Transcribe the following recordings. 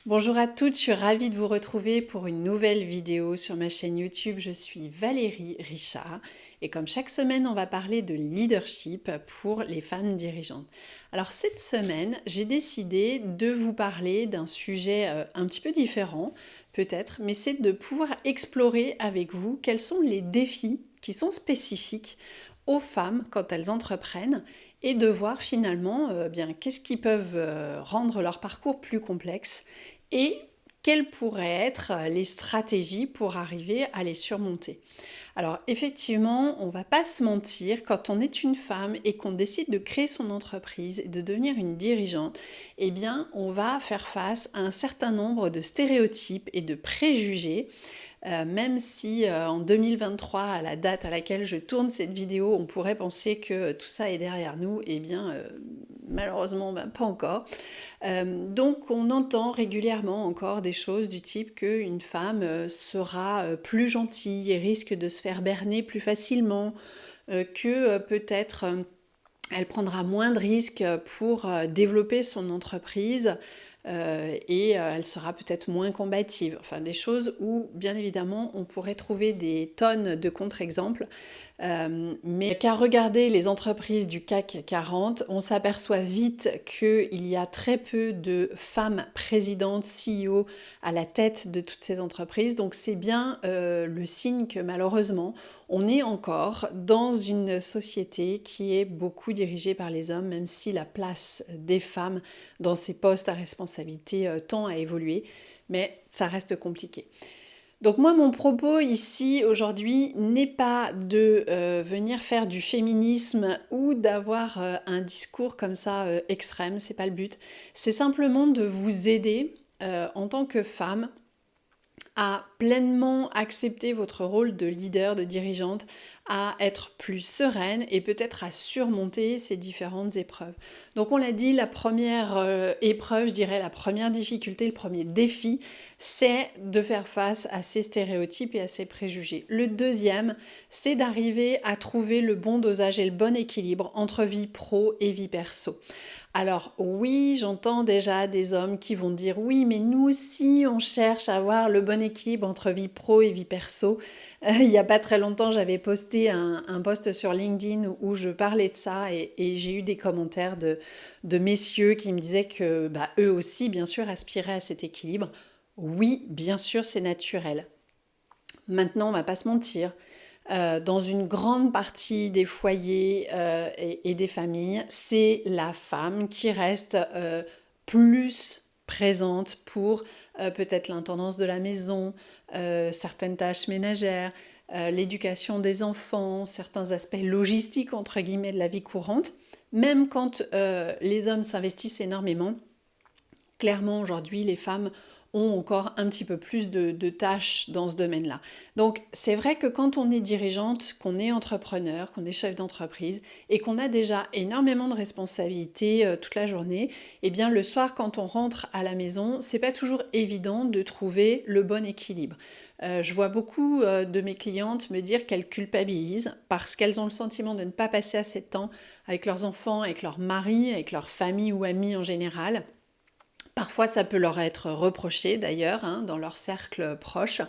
Bonjour à toutes, je suis ravie de vous retrouver pour une nouvelle vidéo sur ma chaîne YouTube. Je suis Valérie Richard et comme chaque semaine, on va parler de leadership pour les femmes dirigeantes. Alors cette semaine, j'ai décidé de vous parler d'un sujet un petit peu différent, peut-être, mais c'est de pouvoir explorer avec vous quels sont les défis qui sont spécifiques aux femmes quand elles entreprennent et de voir finalement bien qu'est-ce qui peuvent rendre leur parcours plus complexe et quelles pourraient être les stratégies pour arriver à les surmonter. Alors effectivement, on va pas se mentir, quand on est une femme et qu'on décide de créer son entreprise et de devenir une dirigeante, eh bien on va faire face à un certain nombre de stéréotypes et de préjugés même si en 2023, à la date à laquelle je tourne cette vidéo, on pourrait penser que tout ça est derrière nous, eh bien malheureusement pas encore. Donc on entend régulièrement encore des choses du type qu'une femme sera plus gentille et risque de se faire berner plus facilement, que peut-être elle prendra moins de risques pour développer son entreprise et elle sera peut-être moins combative. Enfin, des choses où, bien évidemment, on pourrait trouver des tonnes de contre-exemples. Mais qu'à regarder les entreprises du CAC 40, on s'aperçoit vite qu'il y a très peu de femmes présidentes, CEO à la tête de toutes ces entreprises. Donc c'est bien le signe que malheureusement, on est encore dans une société qui est beaucoup dirigée par les hommes, même si la place des femmes dans ces postes à responsabilité tend à évoluer, mais ça reste compliqué. Donc moi, mon propos ici aujourd'hui n'est pas de venir faire du féminisme ou d'avoir un discours comme ça extrême, c'est pas le but. C'est simplement de vous aider en tant que femme à pleinement accepter votre rôle de leader, de dirigeante, à être plus sereine et peut-être à surmonter ces différentes épreuves. Donc on l'a dit, la première épreuve, je dirais la première difficulté, le premier défi, c'est de faire face à ces stéréotypes et à ces préjugés. Le deuxième, c'est d'arriver à trouver le bon dosage et le bon équilibre entre vie pro et vie perso. Alors oui, j'entends déjà des hommes qui vont dire oui, mais nous aussi on cherche à avoir le bon équilibre entre vie pro et vie perso. Il n'y a pas très longtemps, j'avais posté un post sur LinkedIn où je parlais de ça et j'ai eu des commentaires de messieurs qui me disaient que eux aussi, bien sûr, aspiraient à cet équilibre. Oui, bien sûr, c'est naturel. Maintenant, on va pas se mentir, dans une grande partie des foyers et des familles, c'est la femme qui reste plus présente pour peut-être l'intendance de la maison, certaines tâches ménagères, l'éducation des enfants, certains aspects logistiques entre guillemets de la vie courante. Même quand les hommes s'investissent énormément, clairement aujourd'hui les femmes ont encore un petit peu plus de tâches dans ce domaine-là. Donc c'est vrai que quand on est dirigeante, qu'on est entrepreneur, qu'on est chef d'entreprise et qu'on a déjà énormément de responsabilités toute la journée, eh bien le soir quand on rentre à la maison, c'est pas toujours évident de trouver le bon équilibre. Je vois beaucoup de mes clientes me dire qu'elles culpabilisent parce qu'elles ont le sentiment de ne pas passer assez de temps avec leurs enfants, avec leur mari, avec leur famille ou amis en général. Parfois, ça peut leur être reproché d'ailleurs, hein, dans leur cercle proche.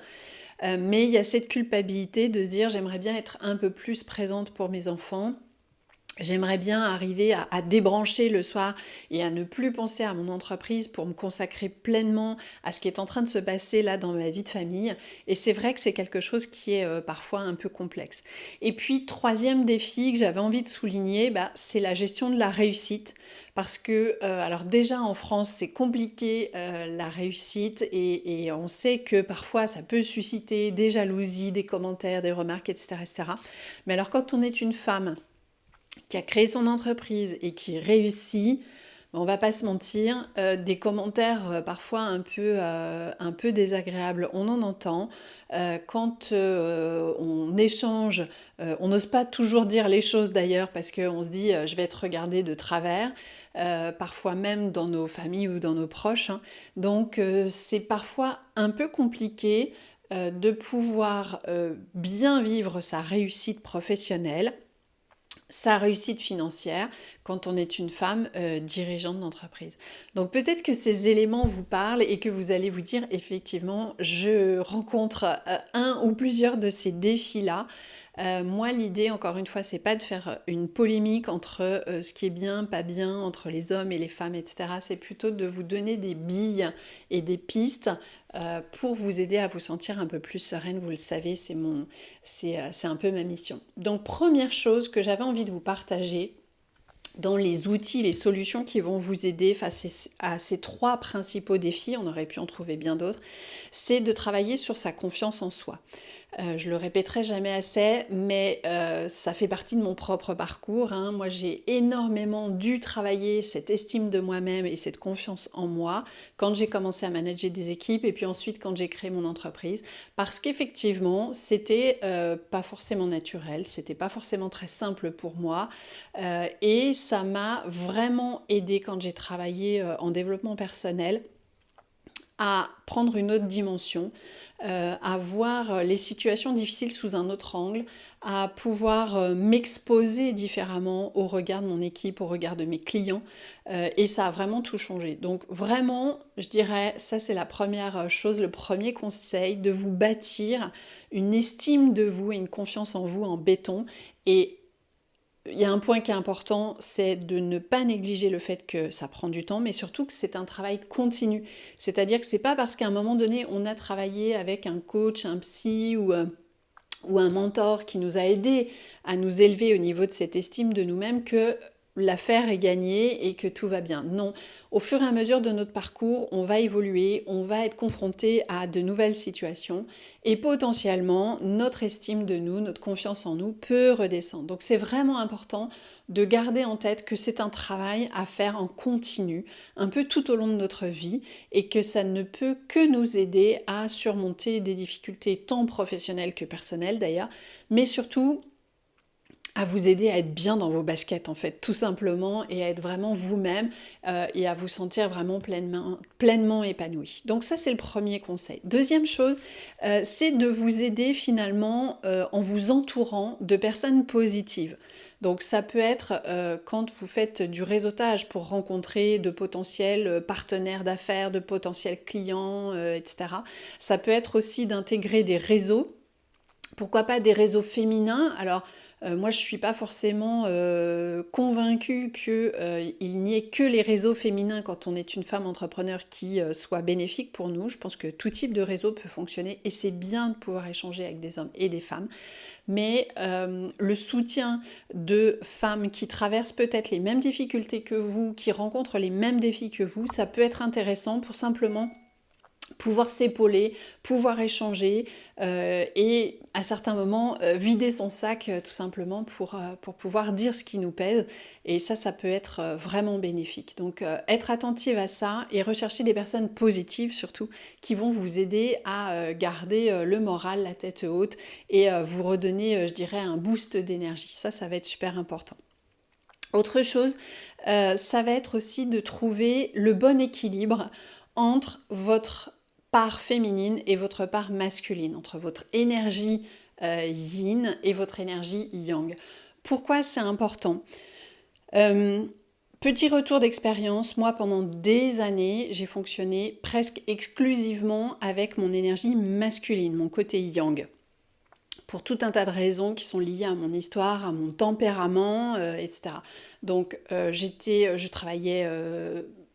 Mais il y a cette culpabilité de se dire j'aimerais bien être un peu plus présente pour mes enfants. J'aimerais bien arriver à débrancher le soir et à ne plus penser à mon entreprise pour me consacrer pleinement à ce qui est en train de se passer là dans ma vie de famille. Et c'est vrai que c'est quelque chose qui est parfois un peu complexe. Et puis, troisième défi que j'avais envie de souligner, c'est la gestion de la réussite. Parce que, alors déjà en France, c'est compliqué la réussite et on sait que parfois ça peut susciter des jalousies, des commentaires, des remarques, etc., etc. Mais alors quand on est une femme qui a créé son entreprise et qui réussit, on va pas se mentir, des commentaires parfois un peu désagréables, on en entend. Quand on échange, on n'ose pas toujours dire les choses d'ailleurs parce qu'on se dit je vais être regardée de travers, parfois même dans nos familles ou dans nos proches, hein. Donc c'est parfois un peu compliqué de pouvoir bien vivre sa réussite professionnelle sa réussite financière quand on est une femme dirigeante d'entreprise. Donc peut-être que ces éléments vous parlent et que vous allez vous dire effectivement je rencontre un ou plusieurs de ces défis-là. Moi l'idée encore une fois c'est pas de faire une polémique entre ce qui est bien, pas bien, entre les hommes et les femmes, etc. C'est plutôt de vous donner des billes et des pistes pour vous aider à vous sentir un peu plus sereine. Vous le savez, c'est un peu ma mission. Donc première chose que j'avais envie de vous partager dans les outils, les solutions qui vont vous aider face à ces trois principaux défis, on aurait pu en trouver bien d'autres, c'est de travailler sur sa confiance en soi. Je le répéterai jamais assez, mais ça fait partie de mon propre parcours, hein. Moi, j'ai énormément dû travailler cette estime de moi-même et cette confiance en moi quand j'ai commencé à manager des équipes et puis ensuite quand j'ai créé mon entreprise, parce qu'effectivement, c'était pas forcément naturel, c'était pas forcément très simple pour moi, et ça m'a vraiment aidé quand j'ai travaillé en développement personnel à prendre une autre dimension, à voir les situations difficiles sous un autre angle, à pouvoir m'exposer différemment au regard de mon équipe, au regard de mes clients, et ça a vraiment tout changé. Donc vraiment, je dirais, ça c'est la première chose, le premier conseil, de vous bâtir une estime de vous et une confiance en vous en béton. Et il y a un point qui est important, c'est de ne pas négliger le fait que ça prend du temps, mais surtout que c'est un travail continu. C'est-à-dire que c'est pas parce qu'à un moment donné, on a travaillé avec un coach, un psy ou un mentor qui nous a aidés à nous élever au niveau de cette estime de nous-mêmes que l'affaire est gagnée et que tout va bien. Non, au fur et à mesure de notre parcours, on va évoluer, on va être confronté à de nouvelles situations et potentiellement notre estime de nous, notre confiance en nous peut redescendre. Donc c'est vraiment important de garder en tête que c'est un travail à faire en continu, un peu tout au long de notre vie, et que ça ne peut que nous aider à surmonter des difficultés tant professionnelles que personnelles d'ailleurs, mais surtout à vous aider à être bien dans vos baskets en fait, tout simplement, et à être vraiment vous-même et à vous sentir vraiment pleinement épanoui. Donc ça c'est le premier conseil. Deuxième chose, c'est de vous aider finalement en vous entourant de personnes positives. Donc ça peut être quand vous faites du réseautage pour rencontrer de potentiels partenaires d'affaires, de potentiels clients, etc. Ça peut être aussi d'intégrer des réseaux. Pourquoi pas des réseaux féminins? Alors, moi, je ne suis pas forcément convaincue qu'il n'y ait que les réseaux féminins quand on est une femme entrepreneur qui soient bénéfiques pour nous. Je pense que tout type de réseau peut fonctionner et c'est bien de pouvoir échanger avec des hommes et des femmes. Mais le soutien de femmes qui traversent peut-être les mêmes difficultés que vous, qui rencontrent les mêmes défis que vous, ça peut être intéressant pour simplement pouvoir s'épauler, pouvoir échanger et à certains moments vider son sac tout simplement pour pouvoir dire ce qui nous pèse. Et ça peut être vraiment bénéfique. Donc être attentive à ça et rechercher des personnes positives surtout qui vont vous aider à garder le moral, la tête haute et vous redonner, je dirais, un boost d'énergie. Ça va être super important. Autre chose, ça va être aussi de trouver le bon équilibre entre votre part féminine et votre part masculine, entre votre énergie yin et votre énergie yang. Pourquoi c'est important? Petit retour d'expérience, moi pendant des années, j'ai fonctionné presque exclusivement avec mon énergie masculine, mon côté yang. Pour tout un tas de raisons qui sont liées à mon histoire, à mon tempérament, etc. Donc je travaillais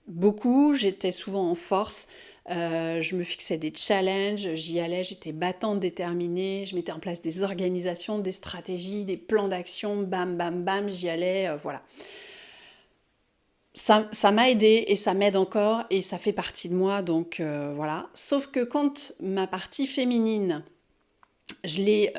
beaucoup, j'étais souvent en force, je me fixais des challenges, j'y allais, j'étais battante, déterminée, je mettais en place des organisations, des stratégies, des plans d'action, bam, bam, bam, j'y allais, voilà. Ça m'a aidé et ça m'aide encore et ça fait partie de moi, donc voilà. Sauf que quand ma partie féminine, je l'ai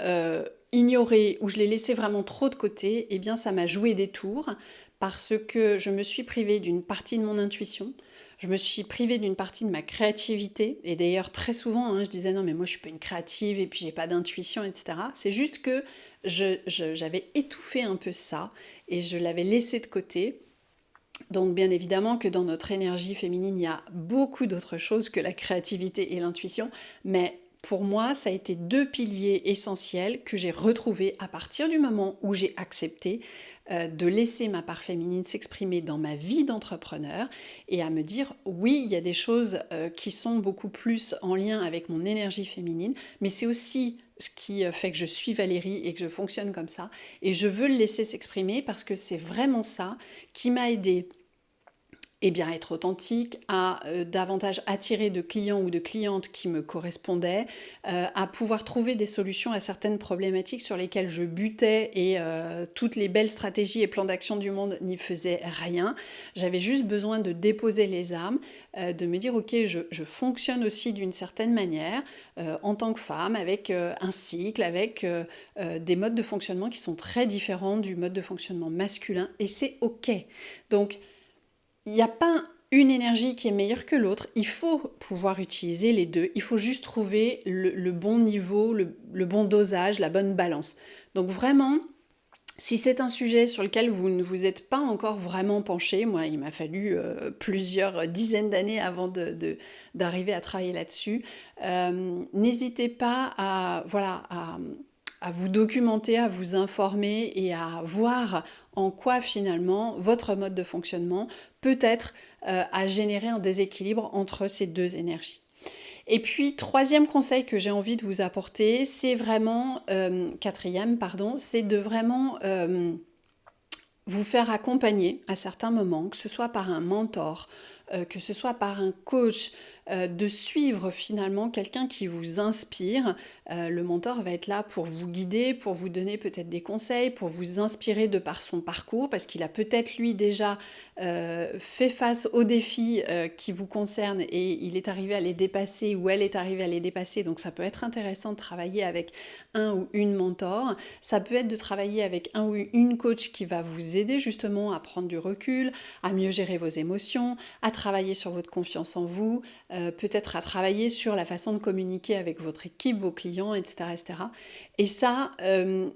ignorée ou je l'ai laissée vraiment trop de côté, eh bien ça m'a joué des tours parce que je me suis privée d'une partie de mon intuition, je me suis privée d'une partie de ma créativité, et d'ailleurs très souvent je disais non mais moi je suis pas une créative et puis j'ai pas d'intuition, etc. C'est juste que j'avais étouffé un peu ça et je l'avais laissé de côté. Donc bien évidemment que dans notre énergie féminine, il y a beaucoup d'autres choses que la créativité et l'intuition, mais pour moi, ça a été deux piliers essentiels que j'ai retrouvés à partir du moment où j'ai accepté de laisser ma part féminine s'exprimer dans ma vie d'entrepreneur et à me dire oui, il y a des choses qui sont beaucoup plus en lien avec mon énergie féminine, mais c'est aussi ce qui fait que je suis Valérie et que je fonctionne comme ça. Et je veux le laisser s'exprimer parce que c'est vraiment ça qui m'a aidée à être authentique, à davantage attirer de clients ou de clientes qui me correspondaient, à pouvoir trouver des solutions à certaines problématiques sur lesquelles je butais et toutes les belles stratégies et plans d'action du monde n'y faisaient rien. J'avais juste besoin de déposer les armes, de me dire ok, je fonctionne aussi d'une certaine manière en tant que femme, avec un cycle, avec des modes de fonctionnement qui sont très différents du mode de fonctionnement masculin et c'est ok. Donc, il n'y a pas une énergie qui est meilleure que l'autre, il faut pouvoir utiliser les deux, il faut juste trouver le bon niveau, le bon dosage, la bonne balance. Donc vraiment, si c'est un sujet sur lequel vous ne vous êtes pas encore vraiment penché, moi il m'a fallu plusieurs dizaines d'années avant d'arriver à travailler là-dessus, n'hésitez pas à vous documenter, à vous informer et à voir en quoi finalement votre mode de fonctionnement peut être à générer un déséquilibre entre ces deux énergies. Et puis, troisième conseil que j'ai envie de vous apporter, c'est vraiment, quatrième, pardon, c'est de vraiment vous faire accompagner à certains moments, que ce soit par un mentor, que ce soit par un coach, de suivre finalement quelqu'un qui vous inspire. Le mentor va être là pour vous guider, pour vous donner peut-être des conseils, pour vous inspirer de par son parcours, parce qu'il a peut-être lui déjà fait face aux défis qui vous concernent et il est arrivé à les dépasser ou elle est arrivée à les dépasser. Donc ça peut être intéressant de travailler avec un ou une mentor. Ça peut être de travailler avec un ou une coach qui va vous aider justement à prendre du recul, à mieux gérer vos émotions, à travailler sur votre confiance en vous, peut-être à travailler sur la façon de communiquer avec votre équipe, vos clients, etc. etc. Et ça,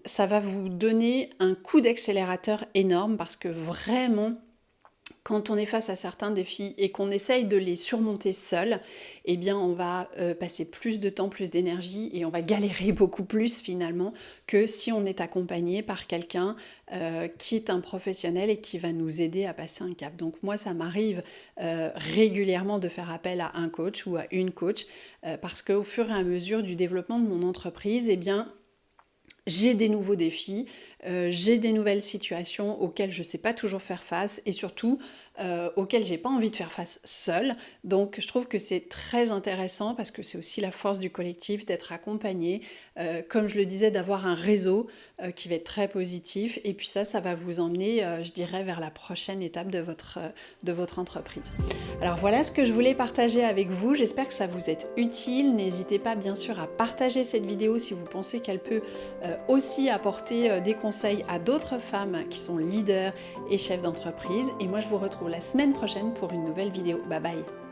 ça va vous donner un coup d'accélérateur énorme parce que vraiment, quand on est face à certains défis et qu'on essaye de les surmonter seul, eh bien on va passer plus de temps, plus d'énergie et on va galérer beaucoup plus finalement que si on est accompagné par quelqu'un qui est un professionnel et qui va nous aider à passer un cap. Donc moi ça m'arrive régulièrement de faire appel à un coach ou à une coach parce qu'au fur et à mesure du développement de mon entreprise, eh bien j'ai des nouveaux défis, j'ai des nouvelles situations auxquelles je ne sais pas toujours faire face et surtout auxquelles j'ai pas envie de faire face seule. Donc je trouve que c'est très intéressant parce que c'est aussi la force du collectif d'être accompagné, comme je le disais, d'avoir un réseau qui va être très positif et puis ça va vous emmener, je dirais, vers la prochaine étape de votre entreprise. Alors voilà ce que je voulais partager avec vous, j'espère que ça vous est utile. N'hésitez pas bien sûr à partager cette vidéo si vous pensez qu'elle peut aussi apporter des conseils à d'autres femmes qui sont leaders et chefs d'entreprise. Et moi je vous retrouve la semaine prochaine pour une nouvelle vidéo. Bye bye!